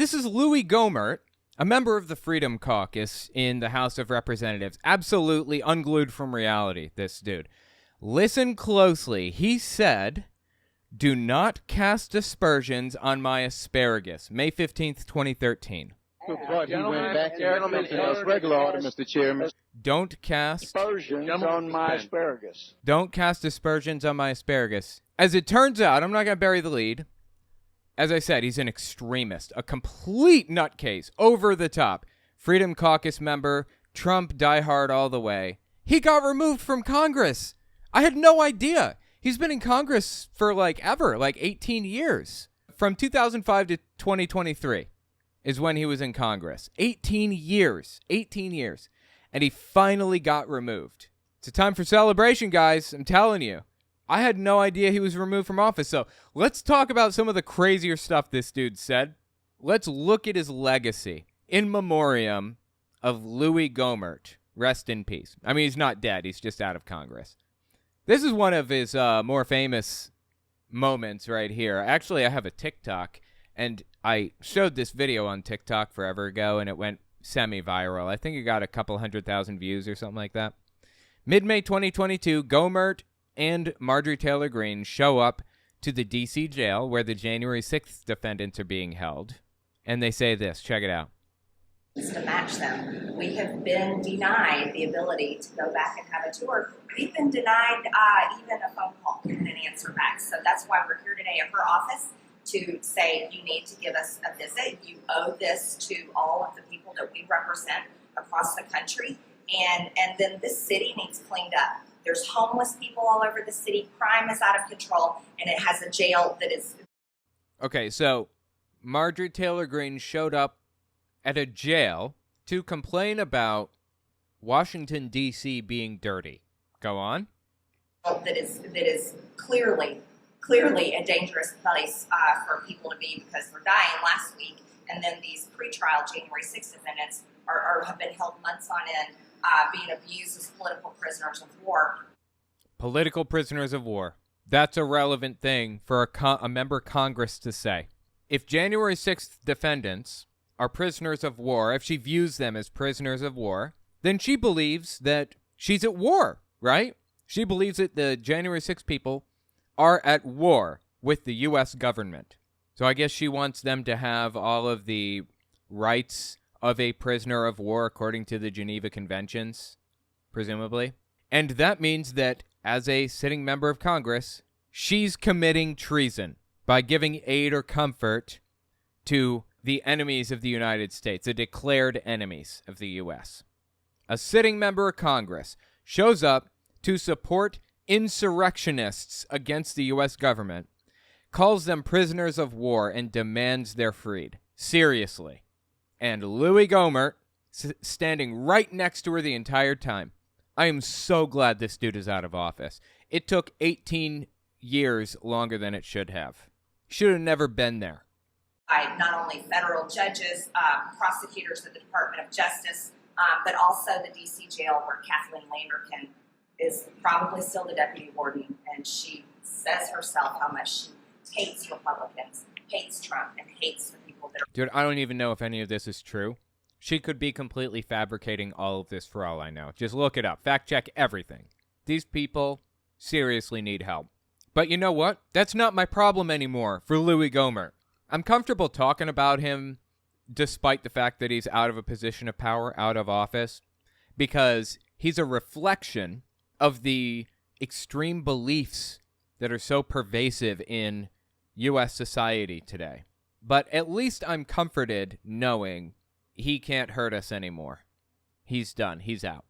This is Louie Gohmert, a member of the Freedom Caucus in the House of Representatives. Absolutely unglued from reality, this dude. Listen closely. He said, "Do not cast aspersions on my asparagus." May 15th, 2013. But he went back to something else regular order, Mr. Chairman. Don't cast Aspersions on my asparagus. Don't cast aspersions on my asparagus. As it turns out, I'm not going to bury the lead. As I said, he's an extremist, a complete nutcase, over the top. Freedom Caucus member, Trump diehard all the way. He got removed from Congress. I had no idea. He's been in Congress for ever, 18 years. From 2005 to 2023 is when he was in Congress. 18 years. 18 years. And he finally got removed. It's a time for celebration, guys. I'm telling you. I had no idea he was removed from office. So let's talk about some of the crazier stuff this dude said. Let's look at his legacy. In memoriam of Louie Gohmert. Rest in peace. I mean, he's not dead. He's just out of Congress. This is one of his more famous moments right here. Actually, I have a TikTok, and I showed this video on TikTok forever ago, and it went semi-viral. I think it got a couple 100,000 views or something like that. Mid-May 2022, Gohmert and Marjorie Taylor Greene show up to the D.C. jail where the January 6th defendants are being held, and they say this. Check it out. To match them. We have been denied the ability to go back and have a tour. We've been denied even a phone call and an answer back. So that's why we're here today at her office to say you need to give us a visit. You owe this to all of the people that we represent across the country. And then this city needs cleaned up. There's homeless people all over the city. Crime is out of control, and it has a jail that is... Okay, so Marjorie Taylor Greene showed up at a jail to complain about Washington, D.C. being dirty. Go on. That is clearly a dangerous place for people to be because they're dying last week, and then these pretrial January 6th defendants have been held months on end, being abused as political prisoners of war. Political prisoners of war. That's a relevant thing for a member of Congress to say. If January 6th defendants are prisoners of war, if she views them as prisoners of war, then she believes that she's at war, right? She believes that the January 6th people are at war with the U.S. government. So I guess she wants them to have all of the rights of a prisoner of war according to the Geneva Conventions, presumably. And that means that as a sitting member of Congress, she's committing treason by giving aid or comfort to the enemies of the United States, the declared enemies of the U.S. A sitting member of Congress shows up to support insurrectionists against the U.S. government, calls them prisoners of war, and demands they're freed. Seriously. And Louie Gohmert standing right next to her the entire time. I am so glad this dude is out of office. It took 18 years longer than it should have. Should have never been there. By not only federal judges, prosecutors of the Department of Justice, but also the D.C. jail where Kathleen Landerkin is probably still the deputy warden, and she says herself how much she hates Republicans, hates Trump, and hates the people that are... Dude, I don't even know if any of this is true. She could be completely fabricating all of this for all I know. Just look it up. Fact check everything. These people seriously need help. But you know what? That's not my problem anymore for Louie Gohmert. I'm comfortable talking about him despite the fact that he's out of a position of power, out of office, because he's a reflection of the extreme beliefs that are so pervasive in U.S. society today. But at least I'm comforted knowing he can't hurt us anymore. He's done. He's out.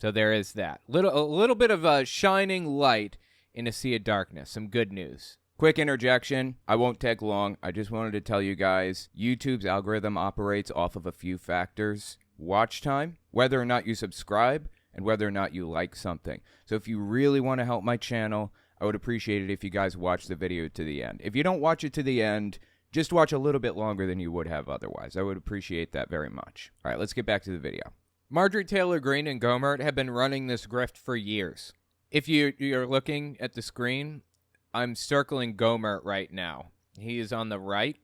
So there is that. A little bit of a shining light in a sea of darkness. Some good news. Quick interjection. I won't take long. I just wanted to tell you guys, YouTube's algorithm operates off of a few factors. Watch time, whether or not you subscribe, and whether or not you like something. So if you really want to help my channel, I would appreciate it if you guys watch the video to the end. If you don't watch it to the end, just watch a little bit longer than you would have otherwise. I would appreciate that very much. All right, let's get back to the video. Marjorie Taylor Greene and Gohmert have been running this grift for years. If you're looking at the screen, I'm circling Gohmert right now. He is on the right.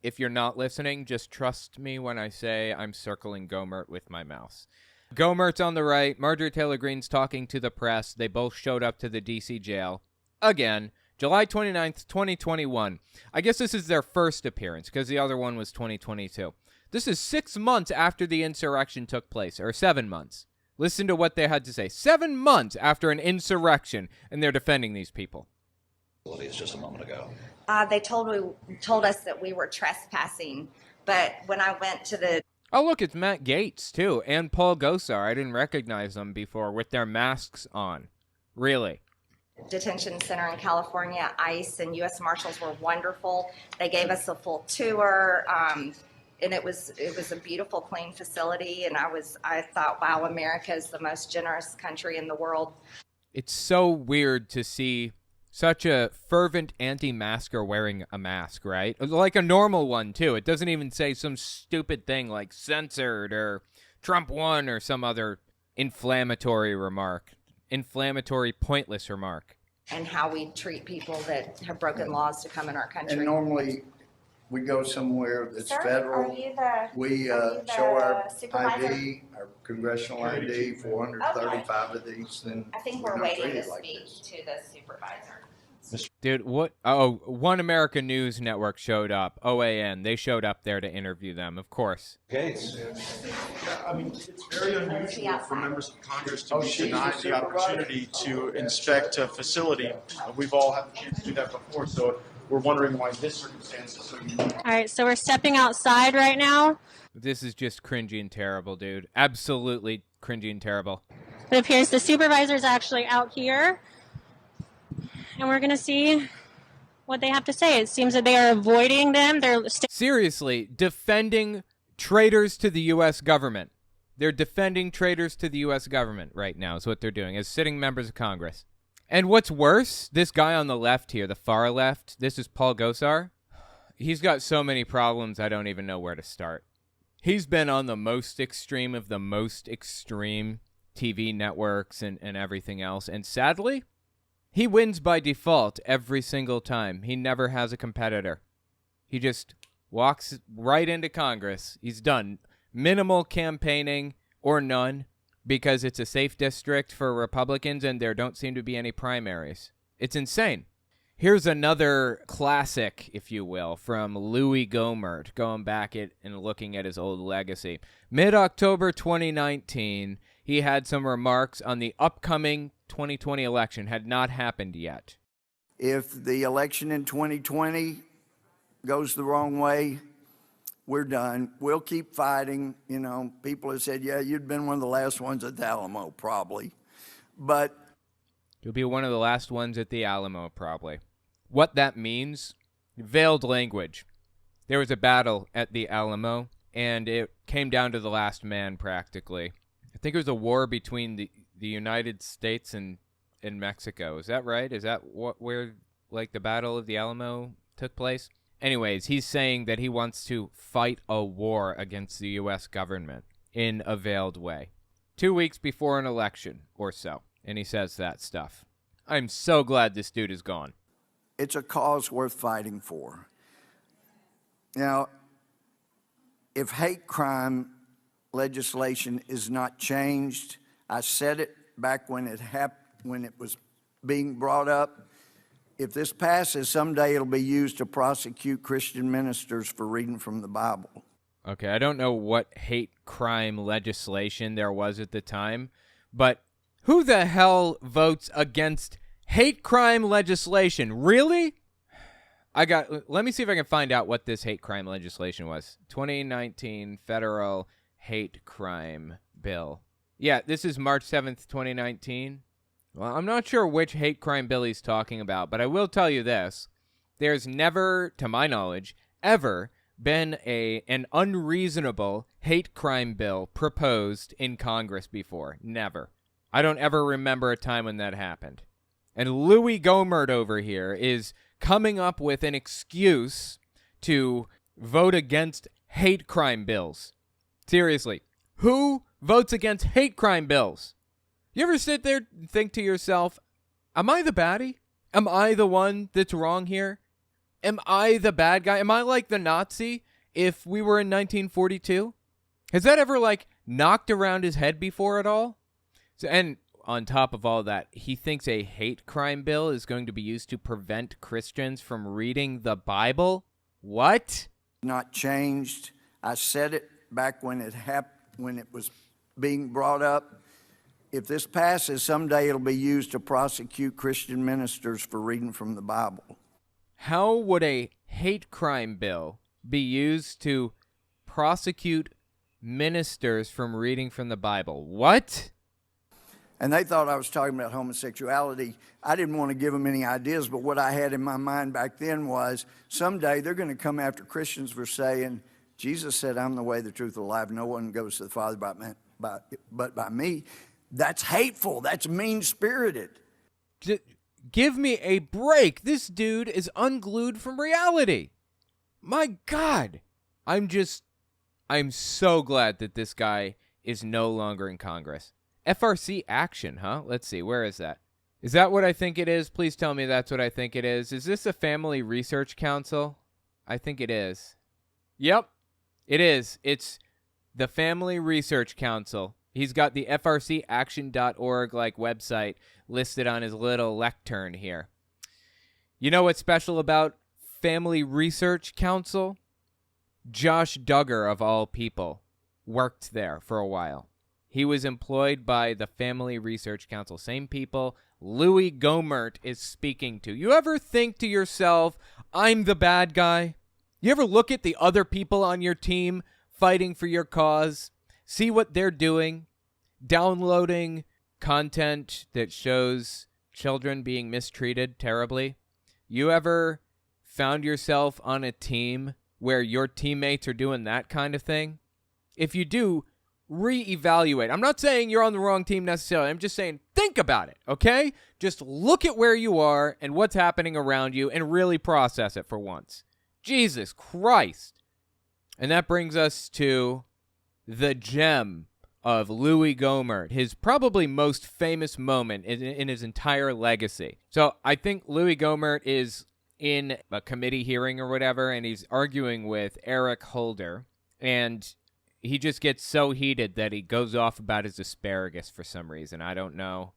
If you're not listening, just trust me when I say I'm circling Gohmert with my mouse. Gohmert's on the right. Marjorie Taylor Greene's talking to the press. They both showed up to the D.C. jail. Again, July 29th, 2021. I guess this is their first appearance because the other one was 2022. This is 6 months after the insurrection took place, or 7 months. Listen to what they had to say. 7 months after an insurrection, and they're defending these people. It's just a moment ago. They told us that we were trespassing, but when I went to the Oh, look, it's Matt Gaetz, too, and Paul Gosar. I didn't recognize them before with their masks on. Really? detention center in California, ICE and U.S. Marshals were wonderful. They gave us a full tour, and it was a beautiful, clean facility. And I thought, wow, America is the most generous country in the world. It's so weird to see such a fervent anti-masker wearing a mask, right? Like a normal one, too. It doesn't even say some stupid thing like censored or Trump won or some other inflammatory, pointless remark. And how we treat people that have broken laws to come in our country. And normally we go somewhere that's Sir, federal. are you We the show our supervisor? ID, our congressional ID, 435 of these. Then I think we're we're not waiting to treated like speak this. to the supervisor. Dude, what? Oh, One America News Network showed up. OAN. They showed up there to interview them, of course. Gates. I mean, it's very unusual for members of Congress to be denied the opportunity to inspect a facility. We've all had the chance to do that before, so we're wondering why this circumstance is so unique. All right, so we're stepping outside right now. This is just cringy and terrible, dude. Absolutely cringy and terrible. It appears the supervisor's actually out here, and we're going to see what they have to say. It seems that they are avoiding them. Seriously, defending traitors to the U.S. government. They're defending traitors to the U.S. government right now is what they're doing as sitting members of Congress. And what's worse, this guy on the left here, the far left, this is Paul Gosar. He's got so many problems, I don't even know where to start. He's been on the most extreme of the most extreme TV networks and everything else. And sadly, he wins by default every single time. He never has a competitor. He just walks right into Congress. He's done minimal campaigning or none because it's a safe district for Republicans and there don't seem to be any primaries. It's insane. Here's another classic, if you will, from Louie Gohmert, going back and looking at his old legacy. Mid-October 2019, he had some remarks on the upcoming 2020 election. Had not happened yet. If the election in 2020 goes the wrong way, we're done. We'll keep fighting. You know, people have said, yeah, you'd been one of the last ones at the Alamo, probably. But you'll be one of the last ones at the Alamo, probably. What that means, veiled language. There was a battle at the Alamo, and it came down to the last man, practically. I think it was a war between the United States and Mexico. Is that right? Is that where like the Battle of the Alamo took place? Anyways, he's saying that he wants to fight a war against the U.S. government in a veiled way. 2 weeks before an election or so. And he says that stuff. I'm so glad this dude is gone. it's a cause worth fighting for. Now, if hate crime legislation is not changed, I said it back when it was being brought up. If this passes, someday it'll be used to prosecute Christian ministers for reading from the Bible. Okay, I don't know what hate crime legislation there was at the time, but who the hell votes against hate crime legislation? Really? Let me see if I can find out what this hate crime legislation was. 2019 federal hate crime bill. Yeah, this is March 7th, 2019. Well, I'm not sure which hate crime bill he's talking about, but I will tell you this. There's never, to my knowledge, ever been an unreasonable hate crime bill proposed in Congress before. Never. I don't ever remember a time when that happened. And Louie Gohmert over here is coming up with an excuse to vote against hate crime bills. Seriously, who votes against hate crime bills? You ever sit there and think to yourself, am I the baddie? Am I the one that's wrong here? Am I the bad guy? Am I like the Nazi if we were in 1942? Has that ever, like, knocked around his head before at all? And on top of all that, he thinks a hate crime bill is going to be used to prevent Christians from reading the Bible? What? Not changed. I said it back when it was being brought up. If this passes, someday it'll be used to prosecute Christian ministers for reading from the Bible. How would a hate crime bill be used to prosecute ministers from reading from the Bible? What? And they thought I was talking about homosexuality. I didn't want to give them any ideas, but what I had in my mind back then was someday they're going to come after Christians for saying, Jesus said, I'm the way, the truth, and the life. No one goes to the Father but by me. That's hateful. That's mean-spirited. Give me a break. This dude is unglued from reality. My God. I'm so glad that this guy is no longer in Congress. FRC action, huh? Let's see. Where is that? Is that what I think it is? Please tell me that's what I think it is. Is this a Family Research Council? I think it is. Yep, it is. It's the Family Research Council. He's got the frcaction.org like website listed on his little lectern here. You know what's special about Family Research Council? Josh Duggar, of all people, worked there for a while. He was employed by the Family Research Council. Same people Louie Gohmert is speaking to. You ever think to yourself, I'm the bad guy? You ever look at the other people on your team fighting for your cause? See what they're doing? Downloading content that shows children being mistreated terribly? You ever found yourself on a team where your teammates are doing that kind of thing? If you do, reevaluate. I'm not saying you're on the wrong team necessarily. I'm just saying think about it, okay? Just look at where you are and what's happening around you and really process it for once. Jesus Christ. And that brings us to the gem of Louie Gohmert, his probably most famous moment in his entire legacy. So I think Louie Gohmert is in a committee hearing or whatever, and he's arguing with Eric Holder, and he just gets so heated that he goes off about his asparagus for some reason. I don't know.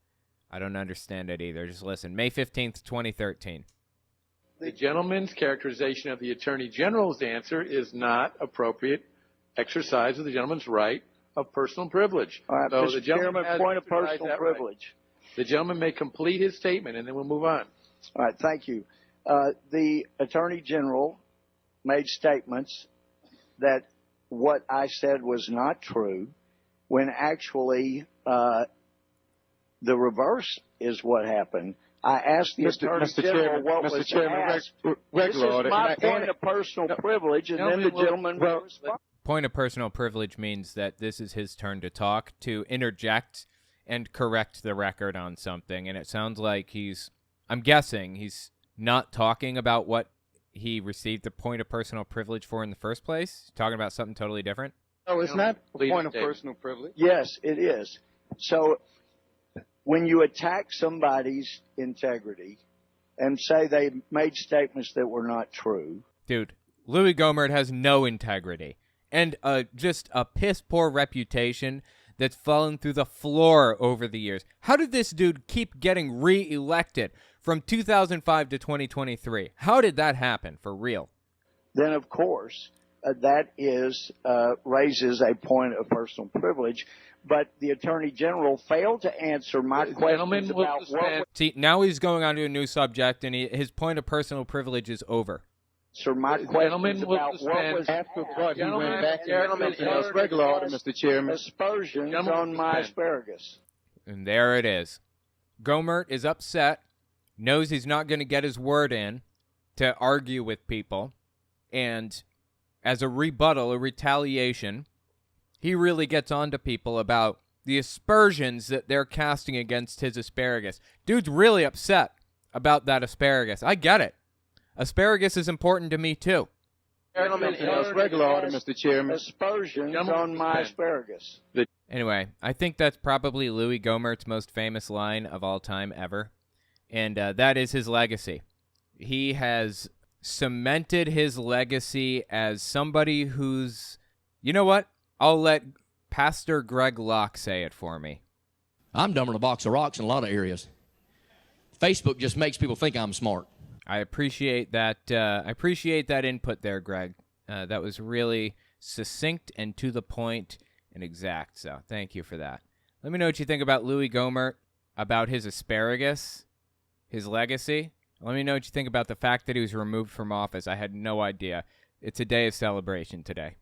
I don't understand it either. Just listen. May 15th, 2013. The gentleman's characterization of the Attorney General's answer is not appropriate exercise of the gentleman's right of personal privilege. All right, so Mr. the gentleman Chairman, has point of exercised personal that privilege. Right. The gentleman may complete his statement, and then we'll move on. All right, thank you. The Attorney General made statements that what I said was not true, when actually the reverse is what happened. I asked the Attorney General what was asked. This is my point of personal privilege, and then the gentleman will respond. Point of personal privilege means that this is his turn to talk, to interject and correct the record on something. And it sounds like I'm guessing he's not talking about what he received the point of personal privilege for in the first place. He's talking about something totally different. No, it's not a point of personal privilege. Yes, it is. So when you attack somebody's integrity and say they made statements that were not true. Dude, Louie Gohmert has no integrity and just a piss-poor reputation that's fallen through the floor over the years. How did this dude keep getting re-elected from 2005 to 2023? How did that happen, for real? Then, of course, that raises a point of personal privilege. But the Attorney General failed to answer my questions about what... See, now he's going on to a new subject, and his point of personal privilege is over. So my questions about what was... After what he went back in regular order, Mr. Chairman. Aspersions on my asparagus. And there it is. Gohmert is upset, knows he's not going to get his word in to argue with people, and as a rebuttal, a retaliation, he really gets on to people about the aspersions that they're casting against his asparagus. Dude's really upset about that asparagus. I get it. Asparagus is important to me, too. Regular order, Mr. Chairman. Aspersions on my asparagus. Anyway, I think that's probably Louie Gohmert's most famous line of all time ever, and that is his legacy. He has cemented his legacy as somebody who's, you know what? I'll let Pastor Greg Locke say it for me. I'm dumber than a box of rocks in a lot of areas. Facebook just makes people think I'm smart. I appreciate that. I appreciate that input there, Greg. That was really succinct and to the point and exact. So thank you for that. Let me know what you think about Louie Gohmert, about his asparagus, his legacy. Let me know what you think about the fact that he was removed from office. I had no idea. It's a day of celebration today.